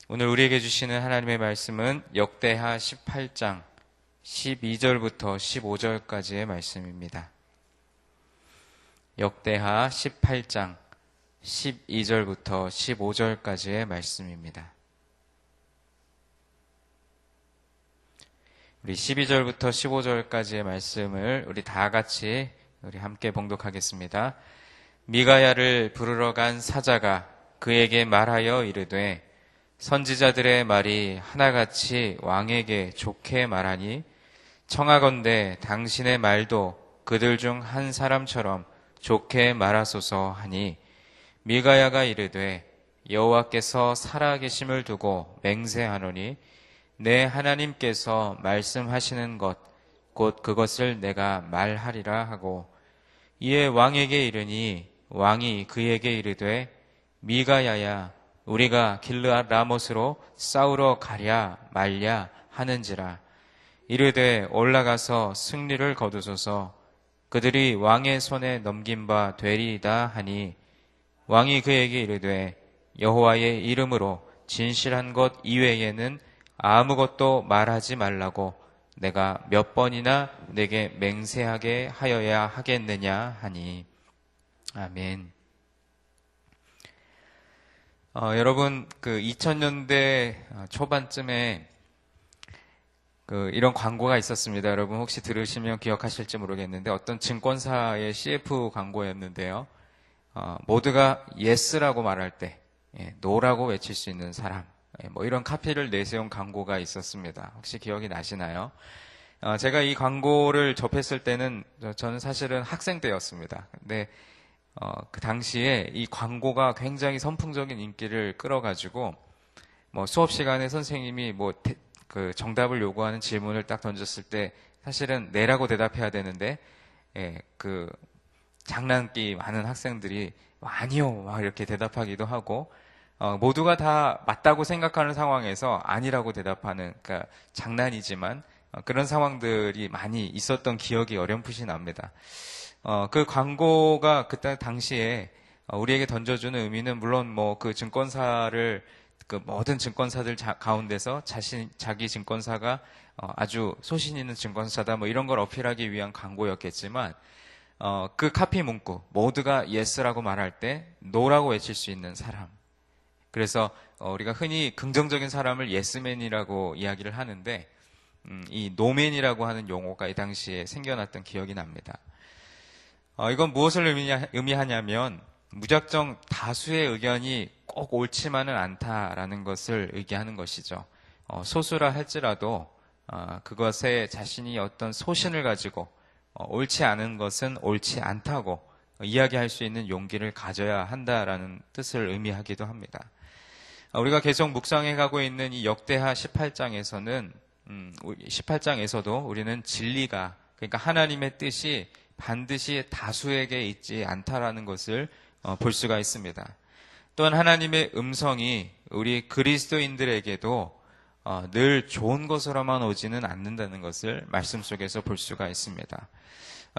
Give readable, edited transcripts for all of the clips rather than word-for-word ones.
오늘 우리에게 주시는 하나님의 말씀은 역대하 18장 12절부터 15절까지의 말씀입니다. 역대하 18장 12절부터 15절까지의 말씀입니다. 우리 12절부터 15절까지의 말씀을 우리 다 같이 함께 봉독하겠습니다. 미가야를 부르러 간 사자가 그에게 말하여 이르되 선지자들의 말이 하나같이 왕에게 좋게 말하니 청하건대 당신의 말도 그들 중 한 사람처럼 좋게 말하소서 하니 미가야가 이르되 여호와께서 살아계심을 두고 맹세하노니 내 하나님께서 말씀하시는 것 곧 그것을 내가 말하리라 하고 이에 왕에게 이르니 왕이 그에게 이르되 미가야야 우리가 길르앗 라못으로 싸우러 가랴 말랴 하는지라 이르되 올라가서 승리를 거두소서 그들이 왕의 손에 넘긴 바 되리이다 하니 왕이 그에게 이르되 여호와의 이름으로 진실한 것 이외에는 아무것도 말하지 말라고 내가 몇 번이나 내게 맹세하게 하여야 하겠느냐 하니 아멘. 여러분, 2000년대 초반쯤에 이런 광고가 있었습니다. 여러분 혹시 들으시면 기억하실지 모르겠는데 어떤 증권사의 CF 광고였는데요. 모두가 yes라고 말할 때 no라고 외칠 수 있는 사람, 뭐 이런 카피를 내세운 광고가 있었습니다. 혹시 기억이 나시나요? 제가 이 광고를 접했을 때는 저는 사실은 학생 때였습니다. 근데 그 당시에 이 광고가 굉장히 선풍적인 인기를 끌어가지고, 수업 시간에 선생님이 그 정답을 요구하는 질문을 딱 던졌을 때 사실은 네라고 대답해야 되는데, 그 장난기 많은 학생들이 아니요, 막 이렇게 대답하기도 하고, 모두가 다 맞다고 생각하는 상황에서 아니라고 대답하는, 그러니까 장난이지만 그런 상황들이 많이 있었던 기억이 어렴풋이 납니다. 그 광고가 그때 당시에 우리에게 던져주는 의미는 물론 그 증권사를 그 모든 증권사들 가운데서 자기 증권사가 아주 소신 있는 증권사다 이런 걸 어필하기 위한 광고였겠지만 그 카피 문구 모두가 yes라고 말할 때 no라고 외칠 수 있는 사람. 그래서 우리가 흔히 긍정적인 사람을 yes맨이라고 이야기를 하는데 이 no맨이라고 하는 용어가 이 당시에 생겨났던 기억이 납니다. 이건 무엇을 의미하냐면 무작정 다수의 의견이 꼭 옳지만은 않다라는 것을 의미하는 것이죠. 소수라 할지라도 그것에 자신이 어떤 소신을 가지고 옳지 않은 것은 옳지 않다고 이야기할 수 있는 용기를 가져야 한다라는 뜻을 의미하기도 합니다. 우리가 계속 묵상해가고 있는 이 역대하 18장에서도 우리는 진리가, 그러니까 하나님의 뜻이 반드시 다수에게 있지 않다라는 것을 볼 수가 있습니다. 또한 하나님의 음성이 우리 그리스도인들에게도 늘 좋은 것으로만 오지는 않는다는 것을 말씀 속에서 볼 수가 있습니다.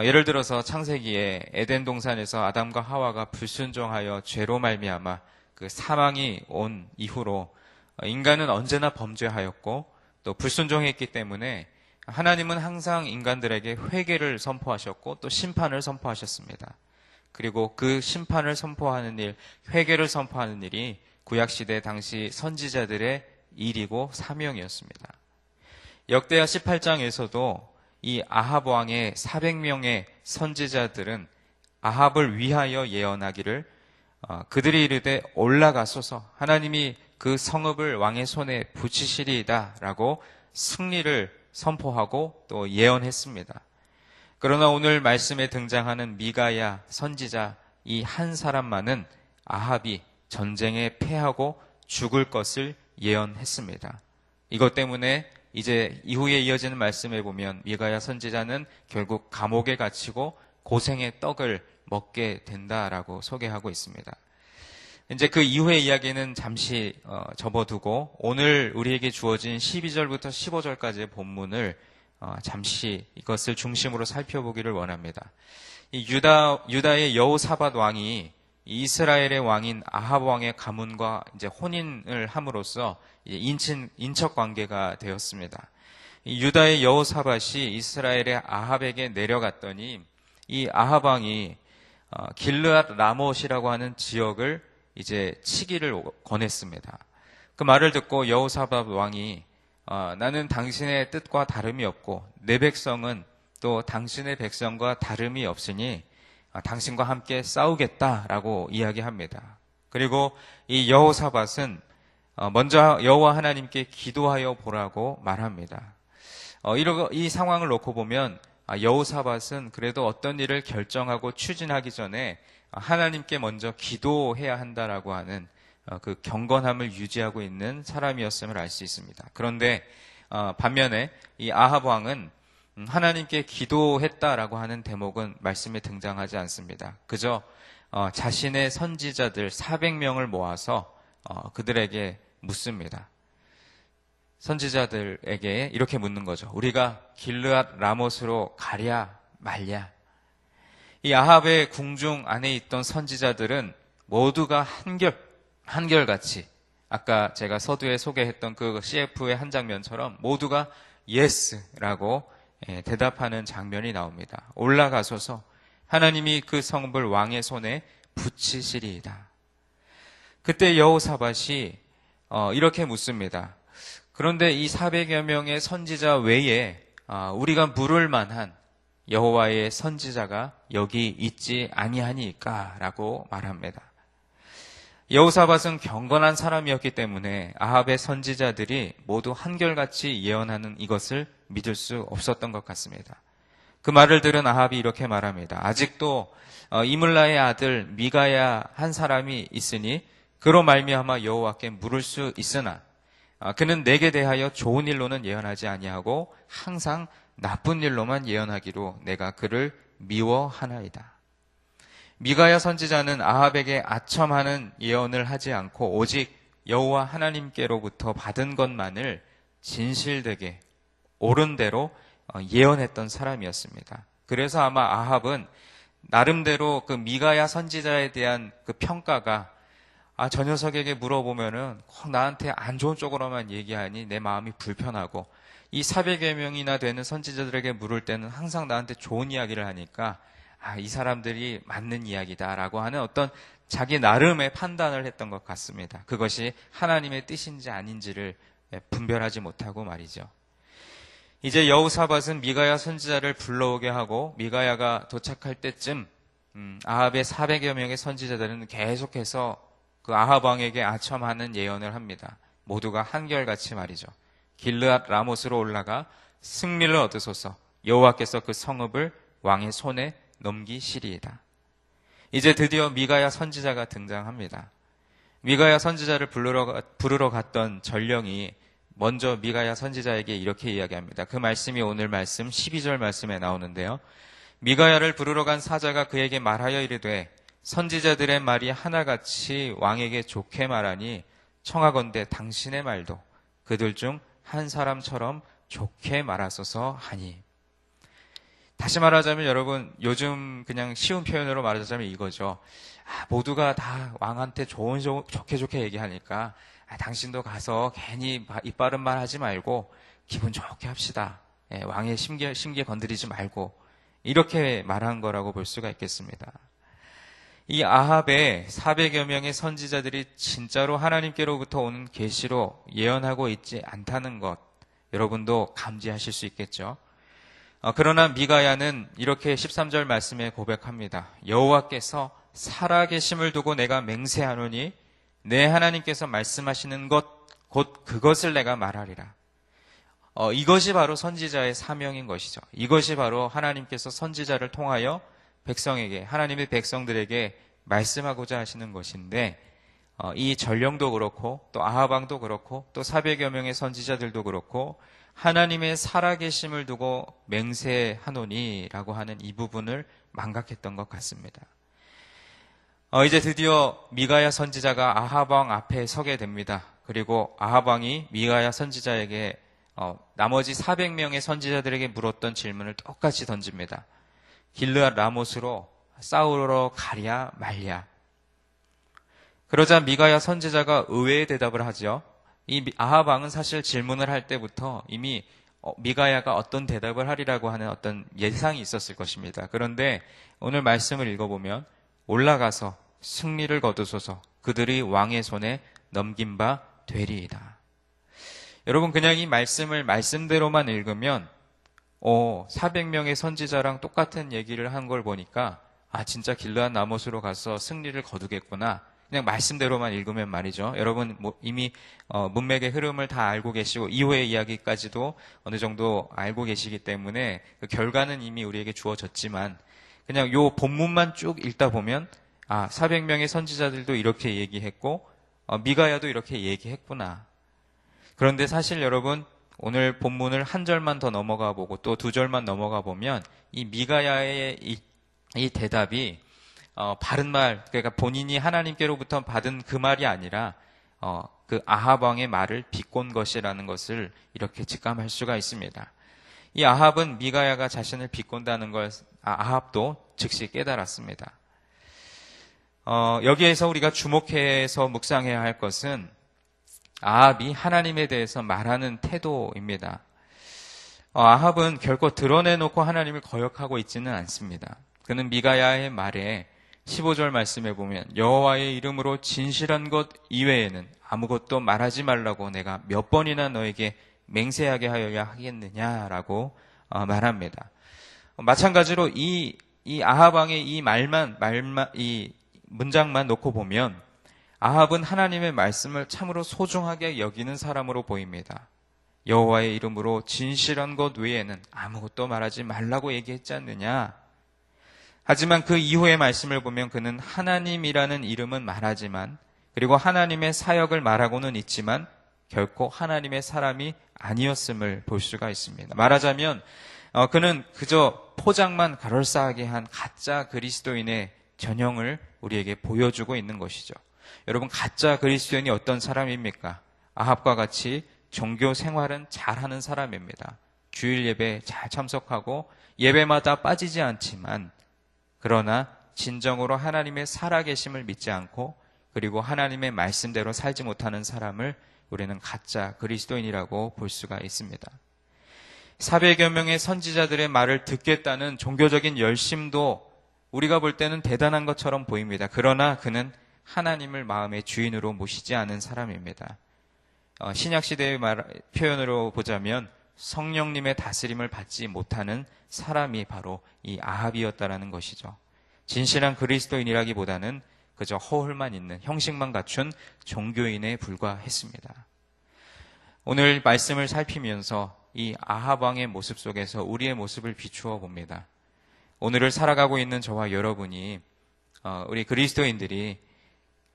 예를 들어서 창세기에 에덴 동산에서 아담과 하와가 불순종하여 죄로 말미암아 그 사망이 온 이후로 인간은 언제나 범죄하였고 또 불순종했기 때문에 하나님은 항상 인간들에게 회개를 선포하셨고 또 심판을 선포하셨습니다. 그리고 그 심판을 선포하는 일, 회개를 선포하는 일이 구약시대 당시 선지자들의 일이고 사명이었습니다. 역대하 18장에서도 이 아합 왕의 400명의 선지자들은 아합을 위하여 예언하기를 그들이 이르되 올라가소서 하나님이 그 성읍을 왕의 손에 붙이시리이다 라고 승리를 선포하고 또 예언했습니다. 그러나 오늘 말씀에 등장하는 미가야 선지자 이 한 사람만은 아합이 전쟁에 패하고 죽을 것을 예언했습니다. 이것 때문에 이제 이후에 이어지는 말씀에 보면 미가야 선지자는 결국 감옥에 갇히고 고생의 떡을 먹게 된다라고 소개하고 있습니다. 이제 그 이후의 이야기는 잠시 접어두고 오늘 우리에게 주어진 12절부터 15절까지의 본문을 잠시 이것을 중심으로 살펴보기를 원합니다. 이 유다의 여호사밧 왕이 이스라엘의 왕인 아합 왕의 가문과 이제 혼인을 함으로써 인척 관계가 되었습니다. 유다의 여호사밧이 이스라엘의 아합에게 내려갔더니 이 아합 왕이 길르앗 라못이라고 하는 지역을 이제 치기를 권했습니다. 그 말을 듣고 여호사밧 왕이 나는 당신의 뜻과 다름이 없고 내 백성은 또 당신의 백성과 다름이 없으니 당신과 함께 싸우겠다라고 이야기합니다. 그리고 이 여호사밧은 먼저 여호와 하나님께 기도하여 보라고 말합니다. 이 상황을 놓고 보면 여호사밧은 그래도 어떤 일을 결정하고 추진하기 전에 하나님께 먼저 기도해야 한다라고 하는 그 경건함을 유지하고 있는 사람이었음을 알 수 있습니다. 그런데 반면에 이 아합 왕은 하나님께 기도했다라고 하는 대목은 말씀에 등장하지 않습니다. 그저 자신의 선지자들 400명을 모아서 그들에게 묻습니다. 선지자들에게 이렇게 묻는 거죠. 우리가 길르앗 라못으로 가랴 말랴. 이 아합의 궁중 안에 있던 선지자들은 모두가 한결같이 아까 제가 서두에 소개했던 그 CF의 한 장면처럼 모두가 예스라고 대답하는 장면이 나옵니다. 올라가소서 하나님이 그 성읍을 왕의 손에 붙이시리이다. 그때 여호사밧이 이렇게 묻습니다. 그런데 이 400여 명의 선지자 외에 우리가 물을 만한 여호와의 선지자가 여기 있지 아니하니까 라고 말합니다. 여호사밧은 경건한 사람이었기 때문에 아합의 선지자들이 모두 한결같이 예언하는 이것을 믿을 수 없었던 것 같습니다. 그 말을 들은 아합이 이렇게 말합니다. 아직도 이물라의 아들 미가야 한 사람이 있으니 그로 말미암아 여호와께 물을 수 있으나 그는 내게 대하여 좋은 일로는 예언하지 아니하고 항상 나쁜 일로만 예언하기로 내가 그를 미워하나이다. 미가야 선지자는 아합에게 아첨하는 예언을 하지 않고 오직 여호와 하나님께로부터 받은 것만을 진실되게 옳은 대로 예언했던 사람이었습니다. 그래서 아마 아합은 나름대로 그 미가야 선지자에 대한 그 평가가 저 녀석에게 물어보면은 꼭 나한테 안 좋은 쪽으로만 얘기하니 내 마음이 불편하고 이 400여 명이나 되는 선지자들에게 물을 때는 항상 나한테 좋은 이야기를 하니까 이 사람들이 맞는 이야기다라고 하는 어떤 자기 나름의 판단을 했던 것 같습니다. 그것이 하나님의 뜻인지 아닌지를 분별하지 못하고 말이죠. 이제 여호사밧은 미가야 선지자를 불러오게 하고 미가야가 도착할 때쯤 아합의 400여 명의 선지자들은 계속해서 그 아합 왕에게 아첨하는 예언을 합니다. 모두가 한결같이 말이죠. 길르앗 라못으로 올라가 승리를 얻으소서 여호와께서 그 성읍을 왕의 손에 넘기시리이다. 이제 드디어 미가야 선지자가 등장합니다. 미가야 선지자를 부르러 갔던 전령이 먼저 미가야 선지자에게 이렇게 이야기합니다. 그 말씀이 오늘 말씀 12절 말씀에 나오는데요. 미가야를 부르러 간 사자가 그에게 말하여 이르되 선지자들의 말이 하나같이 왕에게 좋게 말하니 청하건대 당신의 말도 그들 중 한 사람처럼 좋게 말하소서 하니. 다시 말하자면 여러분 요즘 그냥 쉬운 표현으로 말하자면 이거죠. 모두가 다 왕한테 좋게 얘기하니까 당신도 가서 괜히 이빠른 말 하지 말고 기분 좋게 합시다. 왕의 심기에 건드리지 말고 이렇게 말한 거라고 볼 수가 있겠습니다. 이 아합의 400여 명의 선지자들이 진짜로 하나님께로부터 오는 계시로 예언하고 있지 않다는 것 여러분도 감지하실 수 있겠죠. 그러나 미가야는 이렇게 13절 말씀에 고백합니다. 여호와께서 살아계심을 두고 내가 맹세하노니 내 하나님께서 말씀하시는 것 곧 그것을 내가 말하리라. 이것이 바로 선지자의 사명인 것이죠. 이것이 바로 하나님께서 선지자를 통하여 백성에게 하나님의 백성들에게 말씀하고자 하시는 것인데 이 전령도 그렇고 또 아합 왕도 그렇고 또 400여 명의 선지자들도 그렇고 하나님의 살아계심을 두고 맹세하노니라고 하는 이 부분을 망각했던 것 같습니다. 이제 드디어 미가야 선지자가 아합 왕 앞에 서게 됩니다. 그리고 아합 왕이 미가야 선지자에게 나머지 400명의 선지자들에게 물었던 질문을 똑같이 던집니다. 길르앗 라못으로 싸우러 가랴 말랴. 그러자 미가야 선지자가 의외의 대답을 하죠. 이 아합 왕은 사실 질문을 할 때부터 이미 미가야가 어떤 대답을 하리라고 하는 어떤 예상이 있었을 것입니다. 그런데 오늘 말씀을 읽어보면 올라가서 승리를 거두소서 그들이 왕의 손에 넘긴 바 되리이다. 여러분 그냥 이 말씀을 말씀대로만 읽으면 400명의 선지자랑 똑같은 얘기를 한 걸 보니까 진짜 길르앗 나못으로 가서 승리를 거두겠구나. 그냥 말씀대로만 읽으면 말이죠. 여러분 이미 문맥의 흐름을 다 알고 계시고 이후의 이야기까지도 어느 정도 알고 계시기 때문에 그 결과는 이미 우리에게 주어졌지만 그냥 요 본문만 쭉 읽다 보면 400명의 선지자들도 이렇게 얘기했고 미가야도 이렇게 얘기했구나. 그런데 사실 여러분 오늘 본문을 한 절만 더 넘어가 보고 또 두 절만 넘어가 보면 이 미가야의 이 대답이 바른 말, 그러니까 본인이 하나님께로부터 받은 그 말이 아니라 그 아합 왕의 말을 비꼰 것이라는 것을 이렇게 직감할 수가 있습니다. 이 아합은 미가야가 자신을 비꼰다는 걸 아합도 즉시 깨달았습니다. 여기에서 우리가 주목해서 묵상해야 할 것은 아합이 하나님에 대해서 말하는 태도입니다. 아합은 결코 드러내놓고 하나님을 거역하고 있지는 않습니다. 그는 미가야의 말에 15절 말씀에 보면 여호와의 이름으로 진실한 것 이외에는 아무것도 말하지 말라고 내가 몇 번이나 너에게 맹세하게 하여야 하겠느냐라고 말합니다. 마찬가지로 이 아합 왕의 이 문장만 놓고 보면 아합은 하나님의 말씀을 참으로 소중하게 여기는 사람으로 보입니다. 여호와의 이름으로 진실한 것 외에는 아무것도 말하지 말라고 얘기했지 않느냐. 하지만 그 이후의 말씀을 보면 그는 하나님이라는 이름은 말하지만 그리고 하나님의 사역을 말하고는 있지만 결코 하나님의 사람이 아니었음을 볼 수가 있습니다. 말하자면 그는 그저 포장만 그럴싸하게 한 가짜 그리스도인의 전형을 우리에게 보여주고 있는 것이죠. 여러분 가짜 그리스도인이 어떤 사람입니까? 아합과 같이 종교 생활은 잘하는 사람입니다. 주일 예배 잘 참석하고 예배마다 빠지지 않지만 그러나 진정으로 하나님의 살아계심을 믿지 않고 그리고 하나님의 말씀대로 살지 못하는 사람을 우리는 가짜 그리스도인이라고 볼 수가 있습니다. 400여 명의 선지자들의 말을 듣겠다는 종교적인 열심도 우리가 볼 때는 대단한 것처럼 보입니다. 그러나 그는 하나님을 마음의 주인으로 모시지 않은 사람입니다. 신약시대의 표현으로 보자면 성령님의 다스림을 받지 못하는 사람이 바로 이 아합이었다라는 것이죠. 진실한 그리스도인이라기보다는 그저 허울만 있는 형식만 갖춘 종교인에 불과했습니다. 오늘 말씀을 살피면서 이 아합 왕의 모습 속에서 우리의 모습을 비추어 봅니다. 오늘을 살아가고 있는 저와 여러분이 우리 그리스도인들이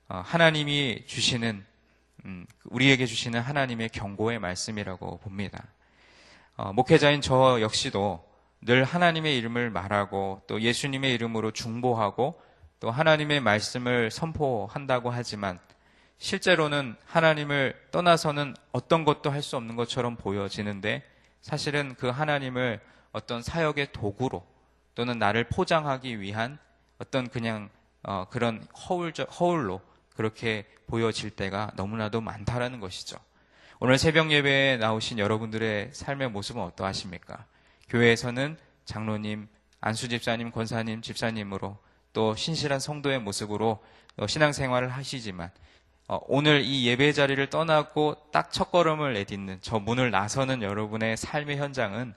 하나님이 주시는 우리에게 주시는 하나님의 경고의 말씀이라고 봅니다. 목회자인 저 역시도 늘 하나님의 이름을 말하고 또 예수님의 이름으로 중보하고 또 하나님의 말씀을 선포한다고 하지만 실제로는 하나님을 떠나서는 어떤 것도 할 수 없는 것처럼 보여지는데 사실은 그 하나님을 어떤 사역의 도구로 또는 나를 포장하기 위한 어떤 그냥 그런 허울로 그렇게 보여질 때가 너무나도 많다라는 것이죠. 오늘 새벽 예배에 나오신 여러분들의 삶의 모습은 어떠하십니까? 교회에서는 장로님, 안수집사님, 권사님, 집사님으로 또 신실한 성도의 모습으로 신앙생활을 하시지만 오늘 이 예배 자리를 떠나고 딱 첫걸음을 내딛는 저 문을 나서는 여러분의 삶의 현장은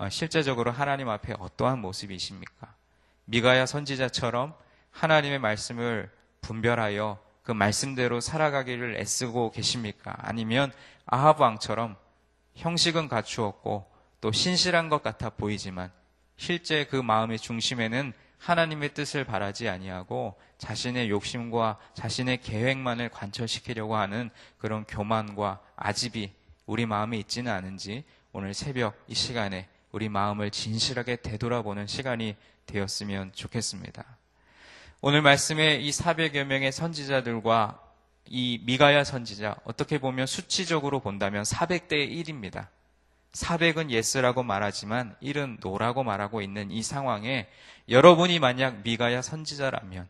실제적으로 하나님 앞에 어떠한 모습이십니까? 미가야 선지자처럼 하나님의 말씀을 분별하여 그 말씀대로 살아가기를 애쓰고 계십니까? 아니면 아합 왕처럼 형식은 갖추었고 또 신실한 것 같아 보이지만 실제 그 마음의 중심에는 하나님의 뜻을 바라지 아니하고 자신의 욕심과 자신의 계획만을 관철시키려고 하는 그런 교만과 아집이 우리 마음에 있지는 않은지 오늘 새벽 이 시간에 우리 마음을 진실하게 되돌아보는 시간이 되었으면 좋겠습니다. 오늘 말씀에 이 400여 명의 선지자들과 이 미가야 선지자 어떻게 보면 수치적으로 본다면 400대 1입니다. 400은 예스라고 말하지만 1은 노라고 말하고 있는 이 상황에 여러분이 만약 미가야 선지자라면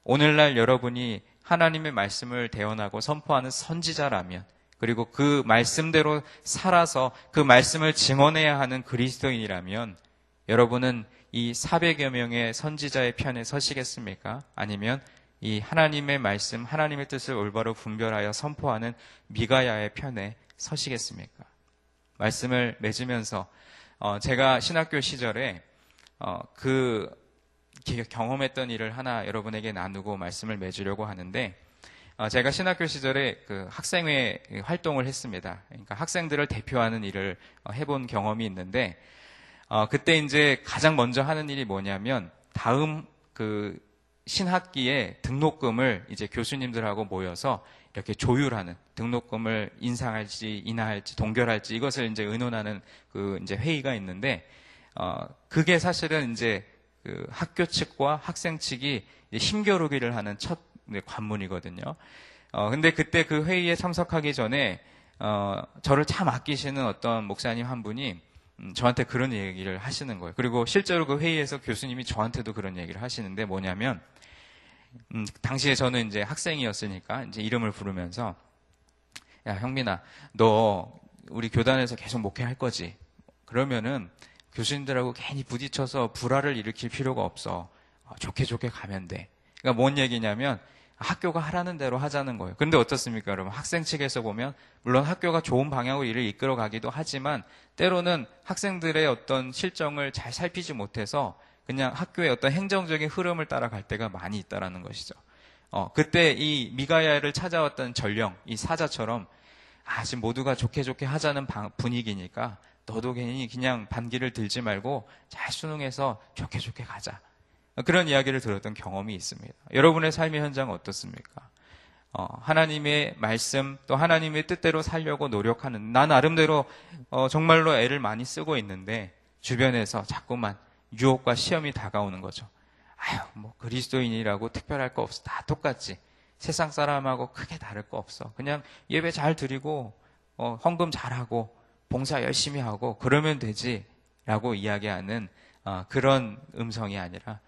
오늘날 여러분이 하나님의 말씀을 대언하고 선포하는 선지자라면, 그리고 그 말씀대로 살아서 그 말씀을 증언해야 하는 그리스도인이라면 여러분은 이 400여 명의 선지자의 편에 서시겠습니까? 아니면 이 하나님의 말씀, 하나님의 뜻을 올바로 분별하여 선포하는 미가야의 편에 서시겠습니까? 말씀을 맺으면서 제가 신학교 시절에 그 경험했던 일을 하나 여러분에게 나누고 말씀을 맺으려고 하는데, 제가 신학교 시절에 그 학생회 활동을 했습니다. 그러니까 학생들을 대표하는 일을 해본 경험이 있는데, 그때 이제 가장 먼저 하는 일이 뭐냐면, 다음 그 신학기에 등록금을 이제 교수님들하고 모여서 이렇게 조율하는, 등록금을 인상할지 인하할지 동결할지 이것을 이제 의논하는 그 이제 회의가 있는데, 그게 사실은 이제 그 학교 측과 학생 측이 힘겨루기를 하는 첫 관문이거든요. 근데 그때 그 회의에 참석하기 전에 저를 참 아끼시는 어떤 목사님 한 분이 저한테 그런 얘기를 하시는 거예요. 그리고 실제로 그 회의에서 교수님이 저한테도 그런 얘기를 하시는데, 뭐냐면 당시에 저는 이제 학생이었으니까 이제 이름을 부르면서, 야, 형민아, 너 우리 교단에서 계속 목회할 거지? 그러면은 교수님들하고 괜히 부딪혀서 불화를 일으킬 필요가 없어. 좋게 좋게 가면 돼. 그러니까 뭔 얘기냐면 학교가 하라는 대로 하자는 거예요. 근데 어떻습니까, 여러분? 학생 측에서 보면 물론 학교가 좋은 방향으로 일을 이끌어 가기도 하지만 때로는 학생들의 어떤 실정을 잘 살피지 못해서 그냥 학교의 어떤 행정적인 흐름을 따라갈 때가 많이 있다라는 것이죠. 그때 이 미가야를 찾아왔던 전령, 이 사자처럼 지금 모두가 좋게 좋게 하자는 분위기니까 너도 괜히 그냥 반기를 들지 말고 잘 순응해서 좋게 좋게 가자. 그런 이야기를 들었던 경험이 있습니다. 여러분의 삶의 현장은 어떻습니까? 하나님의 말씀 또 하나님의 뜻대로 살려고 노력하는, 나 나름대로 정말로 애를 많이 쓰고 있는데 주변에서 자꾸만 유혹과 시험이 다가오는 거죠. 뭐 그리스도인이라고 특별할 거 없어. 다 똑같지. 세상 사람하고 크게 다를 거 없어. 그냥 예배 잘 드리고 헌금 잘하고 봉사 열심히 하고 그러면 되지 라고 이야기하는 그런 음성이 아니라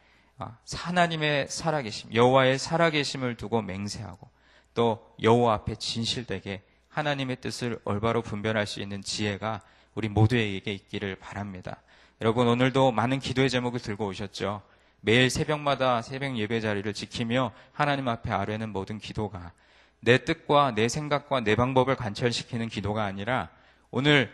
하나님의 살아계심, 여호와의 살아계심을 두고 맹세하고 또 여호와 앞에 진실되게 하나님의 뜻을 올바로 분별할 수 있는 지혜가 우리 모두에게 있기를 바랍니다. 여러분, 오늘도 많은 기도의 제목을 들고 오셨죠. 매일 새벽마다 새벽 예배 자리를 지키며 하나님 앞에 아뢰는 모든 기도가 내 뜻과 내 생각과 내 방법을 관철시키는 기도가 아니라, 오늘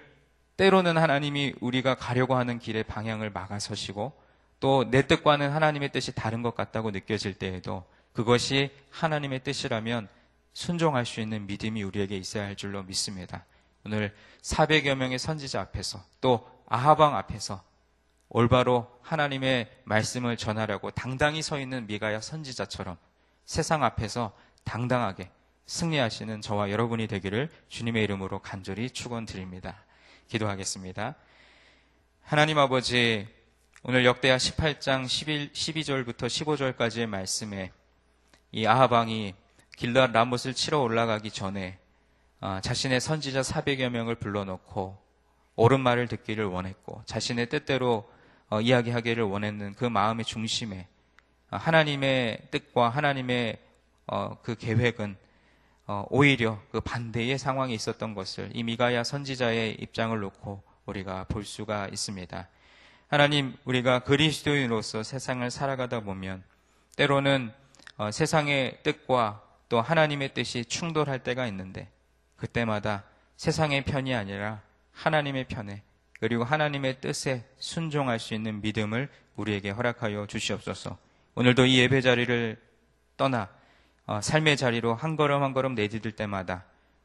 때로는 하나님이 우리가 가려고 하는 길의 방향을 막아서시고 또 내 뜻과는 하나님의 뜻이 다른 것 같다고 느껴질 때에도 그것이 하나님의 뜻이라면 순종할 수 있는 믿음이 우리에게 있어야 할 줄로 믿습니다. 오늘 400여 명의 선지자 앞에서 또 아하방 앞에서 올바로 하나님의 말씀을 전하려고 당당히 서 있는 미가야 선지자처럼 세상 앞에서 당당하게 승리하시는 저와 여러분이 되기를 주님의 이름으로 간절히 축원드립니다. 기도하겠습니다. 하나님 아버지, 오늘 역대하 18장 12절부터 15절까지의 말씀에 이 아하방이 길르앗 라못을 치러 올라가기 전에 자신의 선지자 400여 명을 불러놓고 옳은 말을 듣기를 원했고 자신의 뜻대로 이야기하기를 원했는 그 마음의 중심에 하나님의 뜻과 하나님의 그 계획은 오히려 그 반대의 상황이 있었던 것을 이 미가야 선지자의 입장을 놓고 우리가 볼 수가 있습니다. 하나님, 우리가 그리스도인으로서 세상을 살아가다 보면 때로는 세상의 뜻과 또 하나님의 뜻이 충돌할 때가 있는데, 그때마다 세상의 편이 아니라 하나님의 편에, 그리고 하나님의 뜻에 순종할 수 있는 믿음을 우리에게 허락하여 주시옵소서. 오늘도 이 예배 자리를 떠나 삶의 자리로 한 걸음 한 걸음 내디딜 때마다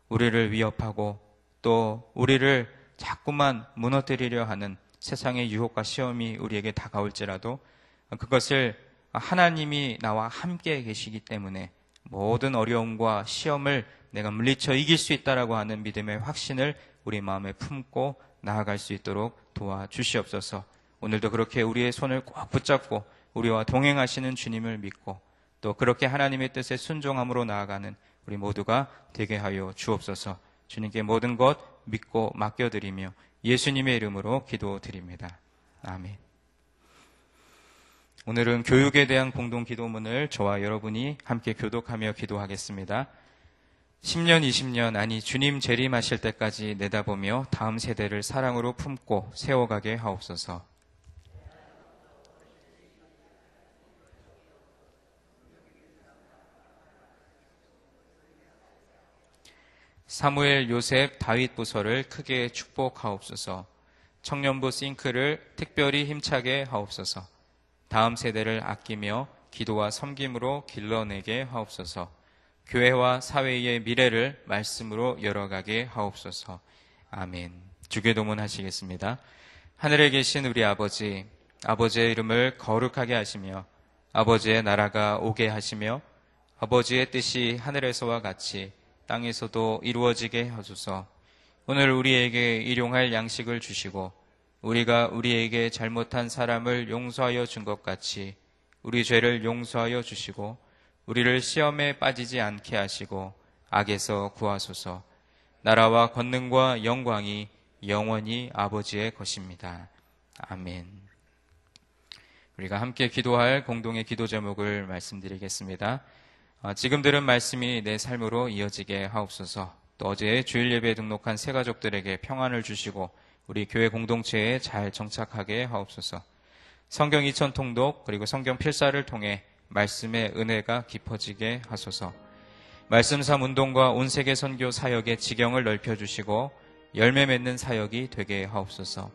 우리를 위협하고 또 우리를 자꾸만 무너뜨리려 하는 세상의 유혹과 시험이 우리에게 다가올지라도 그것을 하나님이 나와 함께 계시기 때문에 모든 어려움과 시험을 내가 물리쳐 이길 수 있다라고 하는 믿음의 확신을 우리 마음에 품고 나아갈 수 있도록 도와주시옵소서. 오늘도 그렇게 우리의 손을 꼭 붙잡고 우리와 동행하시는 주님을 믿고 또 그렇게 하나님의 뜻에 순종함으로 나아가는 우리 모두가 되게 하여 주옵소서. 주님께 모든 것 믿고 맡겨드리며 예수님의 이름으로 기도드립니다. 아멘. 오늘은 교육에 대한 공동 기도문을 저와 여러분이 함께 교독하며 기도하겠습니다. 10년, 20년, 아니 주님 재림하실 때까지 내다보며 다음 세대를 사랑으로 품고 세워가게 하옵소서. 사무엘, 요셉, 다윗 부서를 크게 축복하옵소서. 청년부 싱크를 특별히 힘차게 하옵소서. 다음 세대를 아끼며 기도와 섬김으로 길러내게 하옵소서. 교회와 사회의 미래를 말씀으로 열어가게 하옵소서. 아멘. 주기도문 하시겠습니다. 하늘에 계신 우리 아버지, 아버지의 이름을 거룩하게 하시며 아버지의 나라가 오게 하시며 아버지의 뜻이 하늘에서와 같이 땅에서도 이루어지게 하소서. 오늘 우리에게 일용할 양식을 주시고 우리가 우리에게 잘못한 사람을 용서하여 준 것 같이 우리 죄를 용서하여 주시고 우리를 시험에 빠지지 않게 하시고 악에서 구하소서. 나라와 권능과 영광이 영원히 아버지의 것입니다. 아멘. 우리가 함께 기도할 공동의 기도 제목을 말씀드리겠습니다. 지금 들은 말씀이 내 삶으로 이어지게 하옵소서. 또 어제 주일 예배에 등록한 새 가족들에게 평안을 주시고 우리 교회 공동체에 잘 정착하게 하옵소서. 성경 2000 통독 그리고 성경 필사를 통해 말씀의 은혜가 깊어지게 하소서. 말씀 삶 운동과 온 세계 선교 사역의 지경을 넓혀주시고 열매 맺는 사역이 되게 하옵소서.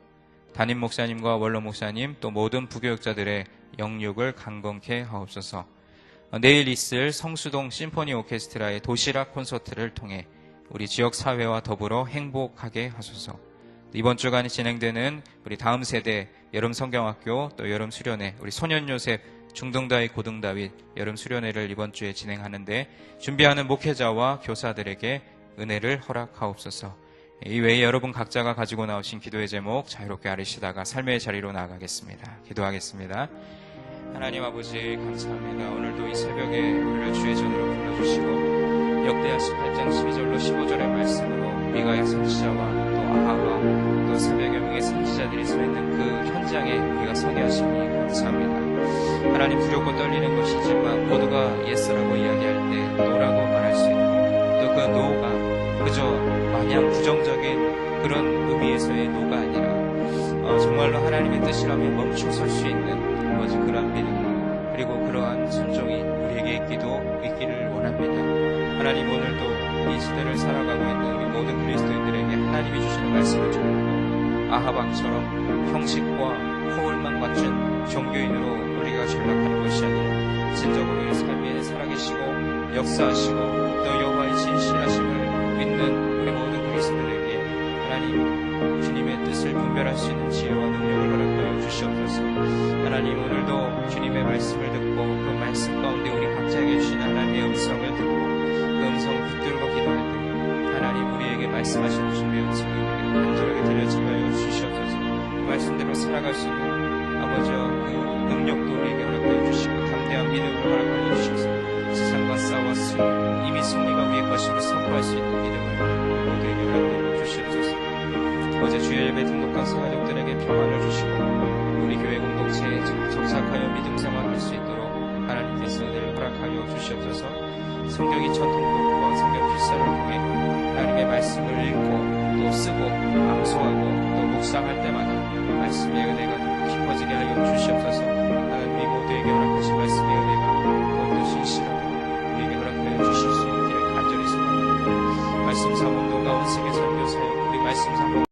담임 목사님과 원로 목사님 또 모든 부교육자들의 영육을 강건케 하옵소서. 내일 있을 성수동 심포니 오케스트라의 도시락 콘서트를 통해 우리 지역 사회와 더불어 행복하게 하소서. 이번 주간 진행되는 우리 다음 세대 여름 성경학교 또 여름 수련회 우리 소년 요셉 중등다윗 고등다윗 여름 수련회를 이번 주에 진행하는데 준비하는 목회자와 교사들에게 은혜를 허락하옵소서. 이외에 여러분 각자가 가지고 나오신 기도의 제목 자유롭게 아뢰시다가 삶의 자리로 나아가겠습니다. 기도하겠습니다. 하나님 아버지 감사합니다. 오늘도 이 새벽에 우리를 주의 전으로 불러주시고 역대하 18장 12절로 15절의 말씀으로 미가야 선지자와 또 아하와 또 300여 명의 선지자들이 서 있는 그 현장에 우리가 서게 하시니 감사합니다. 하나님 두렵고 떨리는 것이지만 모두가 예스라고 이야기할 때 노라고 말할 수 있는 또 그 노가 그저 마냥 부정적인 그런 의미에서의 노가 아니라 정말로 하나님의 뜻이라면 멈춰설 수 있는 아버지 그러한 믿음 그리고 그러한 순종이 우리에게 있기를 원합니다. 하나님 오늘도 이 시대를 살아가고 있는 우리 모든 그리스도인들에게 하나님이 주시는 말씀을 전하고 아하방처럼 형식과 허울만 갖춘 종교인으로 우리가 전락하는 것이 아니라 진정으로 이 삶에 살아계시고 역사하시고 또 여호와의 진실하심을 믿는 우리 모든 그리스도인들에게 하나님 주님의 뜻을 분별할 수 있는 지혜와 능력을 허락하여 주시옵소서. 하나님 오늘도 주님의 말씀을 듣고 그 말씀 가운데 우리 각자에게 주신 하나님의 음성을 듣고 그 음성을 붙들고 기도할 때 하나님 우리에게 말씀하시는 주님의 음성이 우리에게 간절하게 들려지게 하여 주시옵소서. 그 말씀대로 살아갈 수 있는 아버지와 그 능력도 우리에게 허락하여 주시고 담대한 믿음을 허락하여 주셔서 세상과 싸웠으니 이미 승리가 우리의 것임을 선포할 수 있는 믿음을 모두에게 허락하여 주시옵소서. 어제 주의 예배 등록한 성가족들에게 평안을 주시고 우리 교회 공동체에 정착하여 믿음 생활할 수 있도록 하나님께서 은혜를 허락하여 주시옵소서. 성경 2000 통독과 성경 필사를 통해 하나님의 말씀을 읽고 또 쓰고 암송하고 또 묵상할 때마다 말씀의 은혜가 깊어지게 하여 주시옵소서. 하나님 모두에게 허락하신 말씀의 은혜가 더욱더 진실하고 우리에게 허락하여 주실 수 있기를 간절히 소원합니다. 말씀 사문도가 온 세계 선교 사역 우리 말씀 사문